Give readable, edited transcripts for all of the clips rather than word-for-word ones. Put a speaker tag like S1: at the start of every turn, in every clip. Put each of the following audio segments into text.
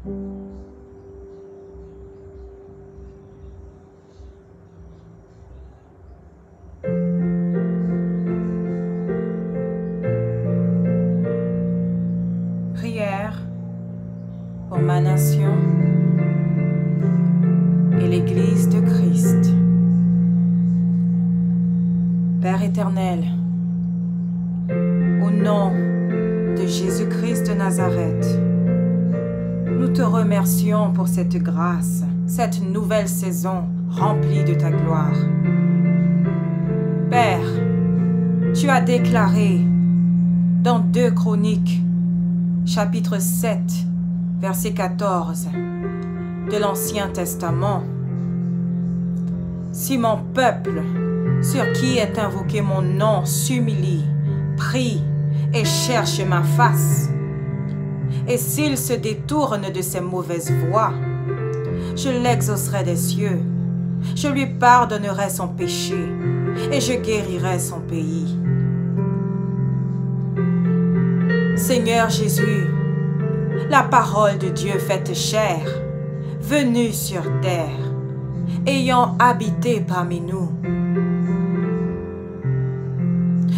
S1: Prière pour ma nation et l'Église de Christ. Père éternel, au nom de Jésus-Christ de Nazareth, nous te remercions pour cette grâce, cette nouvelle saison remplie de ta gloire. Père, tu as déclaré dans 2 Chroniques, chapitre 7, verset 14 de l'Ancien Testament, « Si mon peuple, sur qui est invoqué mon nom, s'humilie, prie et cherche ma face, et s'il se détourne de ses mauvaises voies, je l'exaucerai des cieux, je lui pardonnerai son péché et je guérirai son pays. » Seigneur Jésus, la parole de Dieu faite chair, venue sur terre, ayant habité parmi nous.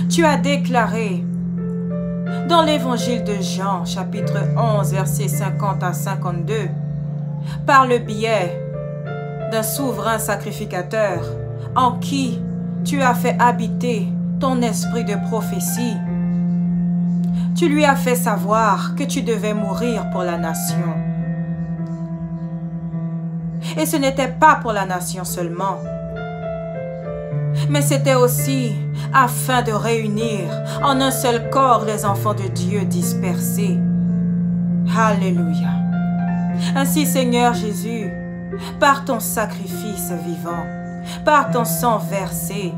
S1: Tu as déclaré dans l'évangile de Jean, chapitre 11, versets 50 à 52, par le biais d'un souverain sacrificateur en qui tu as fait habiter ton esprit de prophétie. Tu lui as fait savoir que tu devais mourir pour la nation. Et ce n'était pas pour la nation seulement, mais c'était aussi afin de réunir en un seul corps les enfants de Dieu dispersés. Alléluia. Ainsi, Seigneur Jésus, par ton sacrifice vivant, par ton sang versé,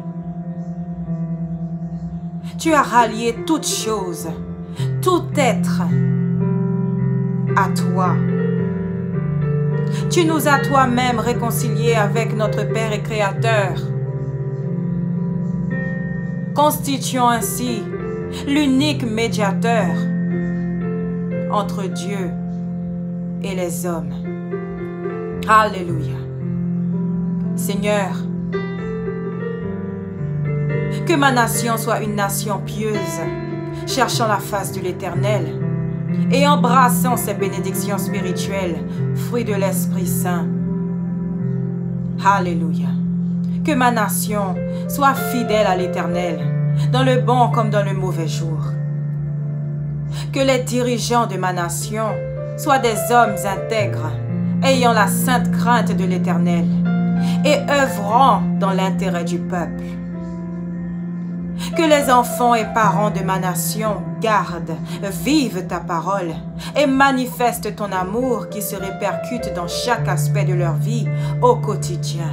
S1: tu as rallié toutes choses, tout être à toi. Tu nous as toi-même réconciliés avec notre Père et Créateur, constituant ainsi l'unique médiateur entre Dieu et les hommes. Alléluia. Seigneur, que ma nation soit une nation pieuse, cherchant la face de l'Éternel et embrassant ses bénédictions spirituelles, fruits de l'Esprit Saint. Alléluia. Que ma nation soit fidèle à l'Éternel, dans le bon comme dans le mauvais jour. Que les dirigeants de ma nation soient des hommes intègres, ayant la sainte crainte de l'Éternel et œuvrant dans l'intérêt du peuple. Que les enfants et parents de ma nation gardent, vivent ta parole et manifestent ton amour qui se répercute dans chaque aspect de leur vie au quotidien.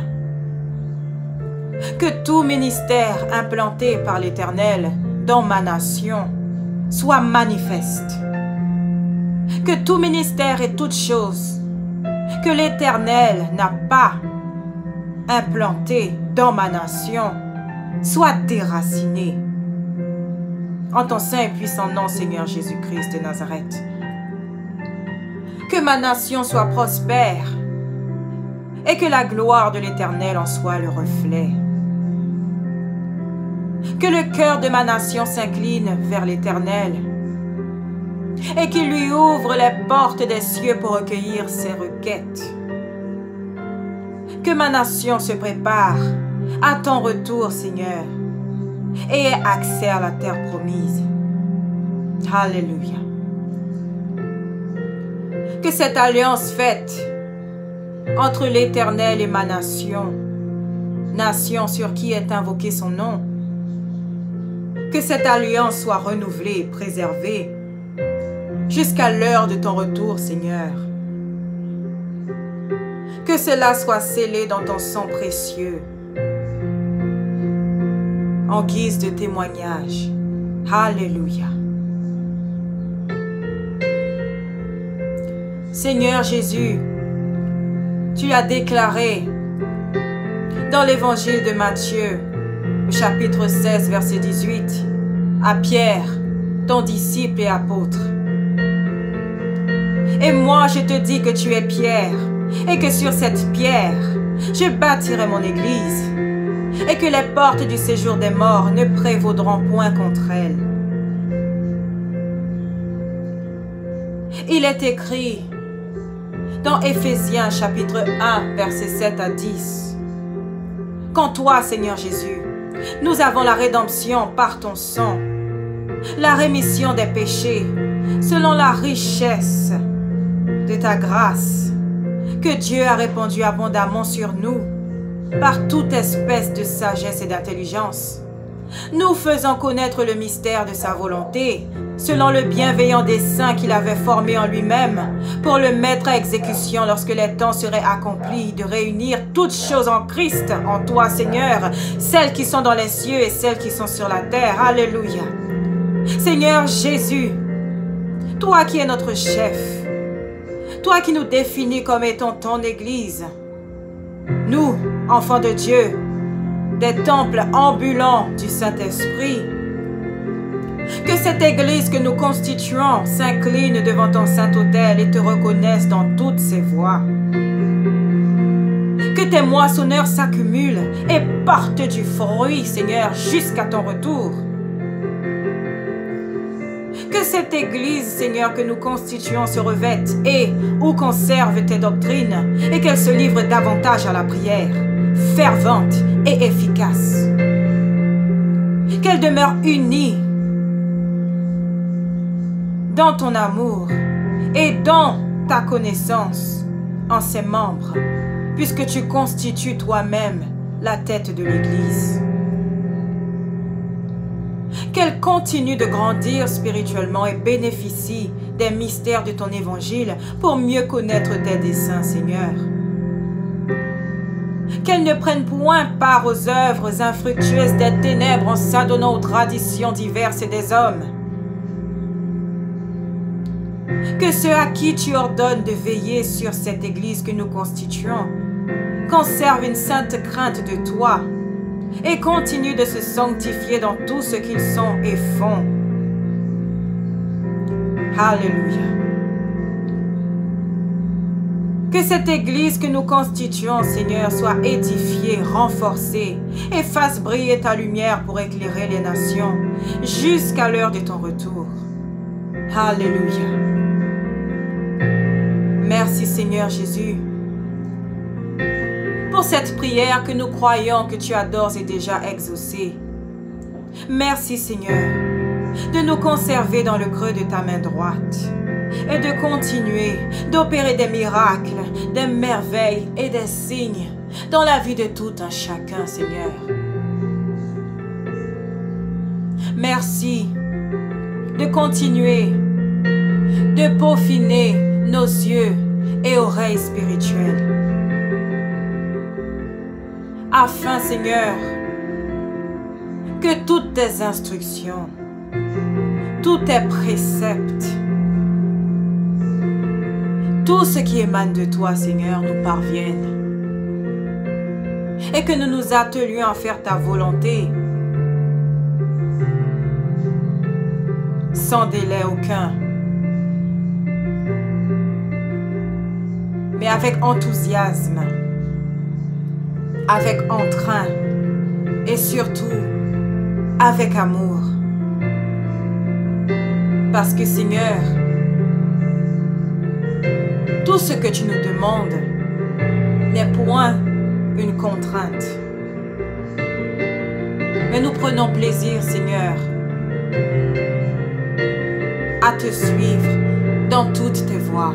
S1: Que tout ministère implanté par l'Éternel dans ma nation soit manifeste. Que tout ministère et toute chose que l'Éternel n'a pas implanté dans ma nation soit déraciné. En ton saint et puissant nom, Seigneur Jésus-Christ de Nazareth. Que ma nation soit prospère et que la gloire de l'Éternel en soit le reflet. Que le cœur de ma nation s'incline vers l'Éternel et qu'il lui ouvre les portes des cieux pour recueillir ses requêtes. Que ma nation se prépare à ton retour, Seigneur, et ait accès à la terre promise. Alléluia. Que cette alliance faite entre l'Éternel et ma nation, nation sur qui est invoqué son nom, que cette alliance soit renouvelée et préservée jusqu'à l'heure de ton retour, Seigneur. Que cela soit scellé dans ton sang précieux, en guise de témoignage. Alléluia. Seigneur Jésus, tu as déclaré dans l'évangile de Matthieu, au chapitre 16, verset 18, à Pierre, ton disciple et apôtre: Et moi, je te dis que tu es pierre, et que sur cette pierre, je bâtirai mon église, et que les portes du séjour des morts ne prévaudront point contre elle. Il est écrit dans Éphésiens chapitre 1, versets 7 à 10. Qu'en toi, Seigneur Jésus, nous avons la rédemption par ton sang, la rémission des péchés, selon la richesse de ta grâce, que Dieu a répandue abondamment sur nous, par toute espèce de sagesse et d'intelligence, nous faisant connaître le mystère de sa volonté, selon le bienveillant dessein qu'il avait formé en lui-même, pour le mettre à exécution lorsque les temps seraient accomplis, de réunir toutes choses en Christ, en toi, Seigneur, celles qui sont dans les cieux et celles qui sont sur la terre. Alléluia. Seigneur Jésus, toi qui es notre chef, toi qui nous définis comme étant ton Église, nous, enfants de Dieu, des temples ambulants du Saint-Esprit, que cette Église que nous constituons s'incline devant ton Saint-Autel et te reconnaisse dans toutes ses voies. Que tes moissonneurs s'accumulent et portent du fruit, Seigneur, jusqu'à ton retour. Que cette Église, Seigneur, que nous constituons se revête et ou conserve tes doctrines et qu'elle se livre davantage à la prière, fervente et efficace. Qu'elle demeure unie dans ton amour et dans ta connaissance en ses membres, puisque tu constitues toi-même la tête de l'Église. Qu'elle continue de grandir spirituellement et bénéficie des mystères de ton évangile pour mieux connaître tes desseins, Seigneur. Qu'elle ne prenne point part aux œuvres infructueuses des ténèbres en s'adonnant aux traditions diverses des hommes. Que ceux à qui tu ordonnes de veiller sur cette Église que nous constituons conservent une sainte crainte de toi et continuent de se sanctifier dans tout ce qu'ils sont et font. Alléluia. Que cette Église que nous constituons, Seigneur, soit édifiée, renforcée et fasse briller ta lumière pour éclairer les nations jusqu'à l'heure de ton retour. Alléluia. Merci, Seigneur Jésus, pour cette prière que nous croyons que tu as d'ores et déjà exaucée. Merci, Seigneur, de nous conserver dans le creux de ta main droite et de continuer d'opérer des miracles, des merveilles et des signes dans la vie de tout un chacun, Seigneur. Merci de continuer de peaufiner nos yeux et oreilles spirituelles, afin, Seigneur, que toutes tes instructions, tous tes préceptes, tout ce qui émane de toi, Seigneur, nous parvienne, et que nous nous attelions à faire ta volonté, sans délai aucun, mais avec enthousiasme, avec entrain et surtout avec amour. Parce que, Seigneur, tout ce que tu nous demandes n'est point une contrainte. Mais nous prenons plaisir, Seigneur, à te suivre dans toutes tes voies,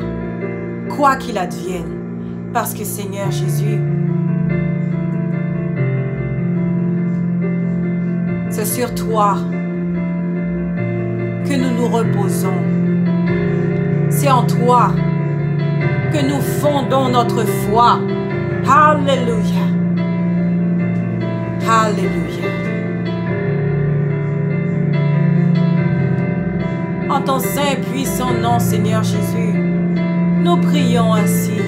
S1: quoi qu'il advienne. Parce que, Seigneur Jésus, c'est sur toi que nous nous reposons. C'est en toi que nous fondons notre foi. Alléluia. Alléluia. En ton saint et puissant nom, Seigneur Jésus, nous prions ainsi.